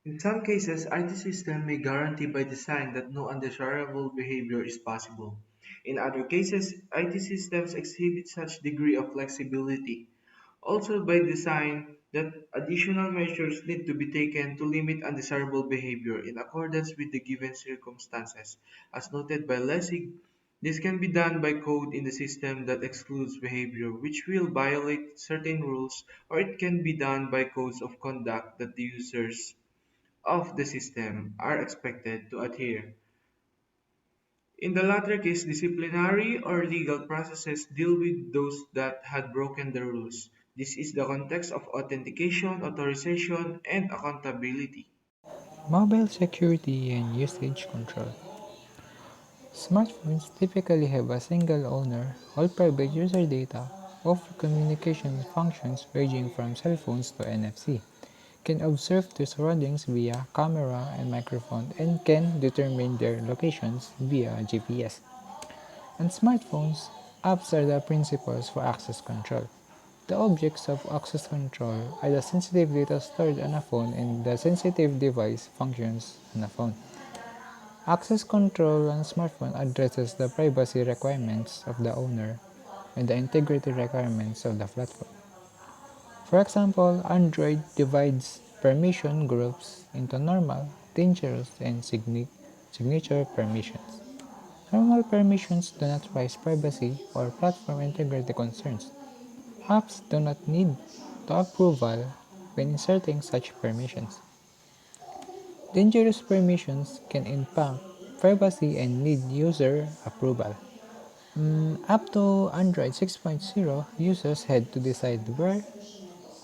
In some cases, IT systems may guarantee by design that no undesirable behavior is possible. In other cases, IT systems exhibit such degree of flexibility, also by design, that additional measures need to be taken to limit undesirable behavior in accordance with the given circumstances. As noted by Lessig, this can be done by code in the system that excludes behavior which will violate certain rules, or it can be done by codes of conduct that the users of the system are expected to adhere. In the latter case, disciplinary or legal processes deal with those that had broken the rules. This is the context of authentication, authorization, and accountability. Mobile security and usage control. Smartphones typically have a single owner. All private user data offer communication functions ranging from cell phones to NFC, can observe their surroundings via camera and microphone, and can determine their locations via GPS. On smartphones, apps are the principles for access control. The objects of access control are the sensitive data stored on a phone and the sensitive device functions on a phone. Access control on a smartphone addresses the privacy requirements of the owner and the integrity requirements of the platform. For example, Android divides permission groups into normal, dangerous, and signature permissions. Normal permissions do not raise privacy or platform integrity concerns. Apps do not need to approval when inserting such permissions. Dangerous permissions can impact privacy and need user approval. Up to Android 6.0, users had to decide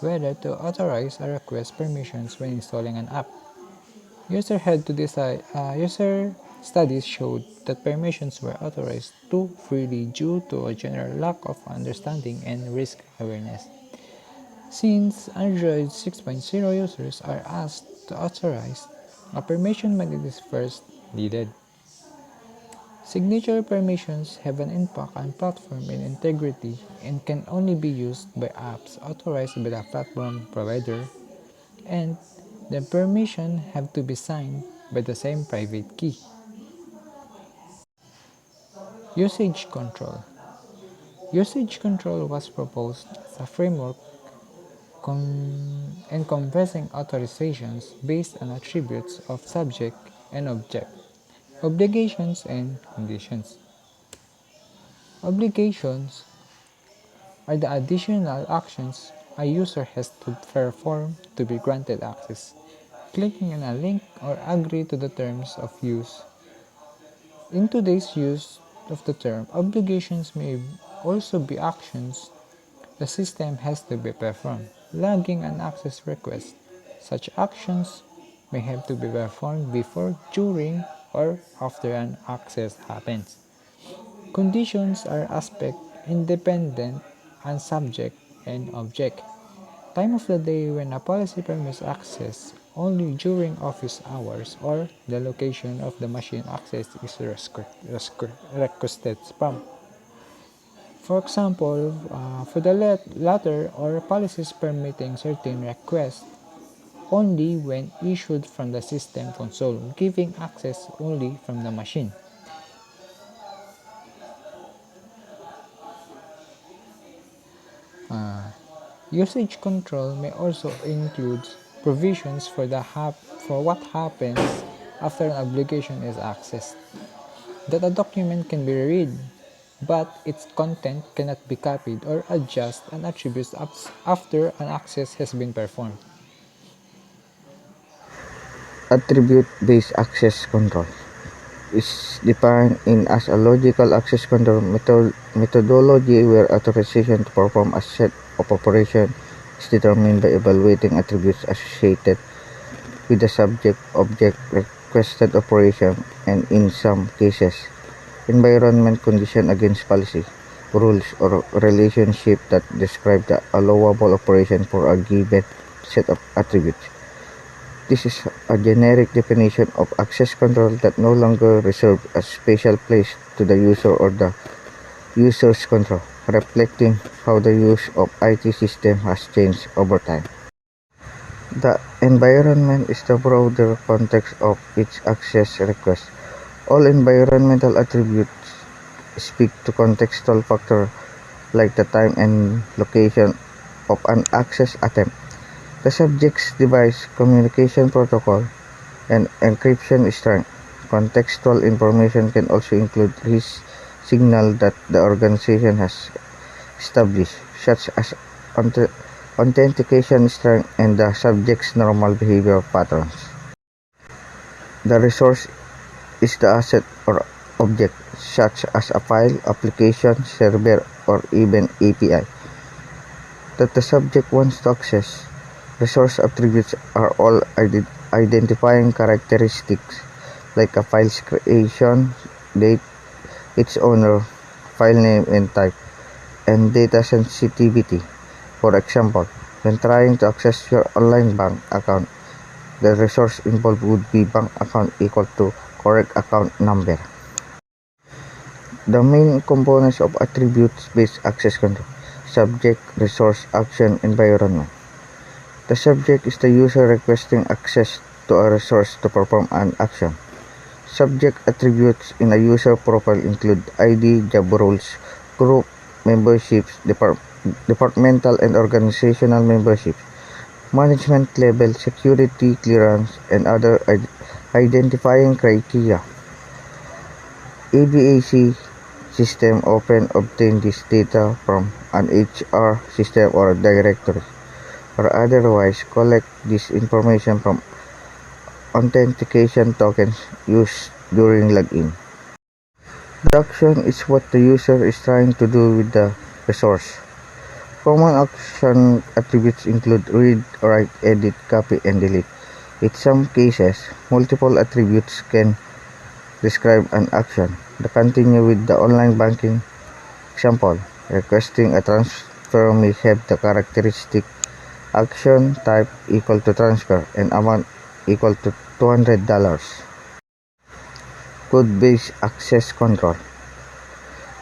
whether to authorize or request permissions when installing an app. User studies showed that permissions were authorized too freely due to a general lack of understanding and risk awareness. Since Android 6.0 users are asked to authorize a permission when it is first needed. Signature permissions have an impact on platform and integrity and can only be used by apps authorized by the platform provider, and the permission have to be signed by the same private key. Usage control. Usage control was proposed as a framework encompassing authorizations based on attributes of subject and object, obligations and conditions. Obligations are the additional actions a user has to perform to be granted access. Clicking on a link or agree to the terms of use. In today's use of the term, obligations may also be actions the system has to be performed. Logging an access request. Such actions may have to be performed before, during, or after an access happens. Conditions are aspect independent on subject and object. Time of the day when a policy permits access only during office hours, or the location of the machine access is requested from. For example, for the latter, or policies permitting certain requests only when issued from the system console, giving access only from the machine. Usage control may also include provisions for what happens after an obligation is accessed. That a document can be read, but its content cannot be copied or adjusted and attributes after an access has been performed. Attribute-based access control is defined in as a logical access control methodology where authorization to perform a set of operations is determined by evaluating attributes associated with the subject object requested operation, and in some cases environment condition against policy, rules, or relationship that describe the allowable operation for a given set of attributes. This is a generic definition of access control that no longer reserves a special place to the user or the user's control, reflecting how the use of IT system has changed over time. The environment is the broader context of each access request. All environmental attributes speak to contextual factors like the time and location of an access attempt, the subject's device, communication protocol, and encryption strength. Contextual information can also include risk signal that the organization has established, such as authentication strength and the subject's normal behavior patterns. The resource is the asset or object, such as a file, application, server, or even API, that the subject wants to access. Resource attributes are all identifying characteristics like a file's creation date, its owner, file name and type, and data sensitivity. For example, when trying to access your online bank account, the resource involved would be bank account equal to correct account number. The main components of attributes-based access control: subject, resource, action, environment. The subject is the user requesting access to a resource to perform an action. Subject attributes in a user profile include ID, job roles, group memberships, departmental and organizational memberships, management level, security clearance, and other identifying criteria. ABAC system often obtain this data from an HR system or directory, or otherwise collect this information from authentication tokens used during login. The action is what the user is trying to do with the resource. Common action attributes include read, write, edit, copy, and delete. In some cases, multiple attributes can describe an action. The continue with the online banking example, requesting a transfer may have the characteristic action type equal to transfer and amount equal to $200. Code-based access control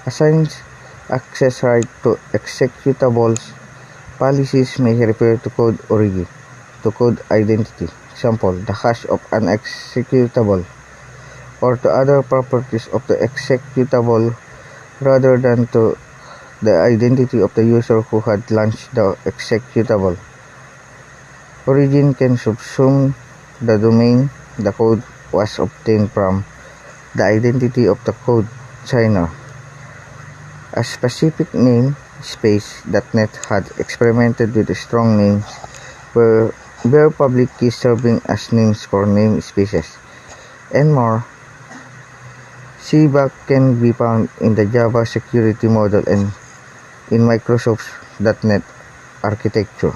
assigns access right to executables. Policies may refer to code origin, to code identity, example, the hash of an executable, or to other properties of the executable rather than to the identity of the user who had launched the executable. Origin can subsume the domain the code was obtained from, the identity of the code signer, a specific name space. .NET had experimented with strong names where public keys serving as names for namespaces, and more. CBAC can be found in the Java security model and in Microsoft's .NET architecture.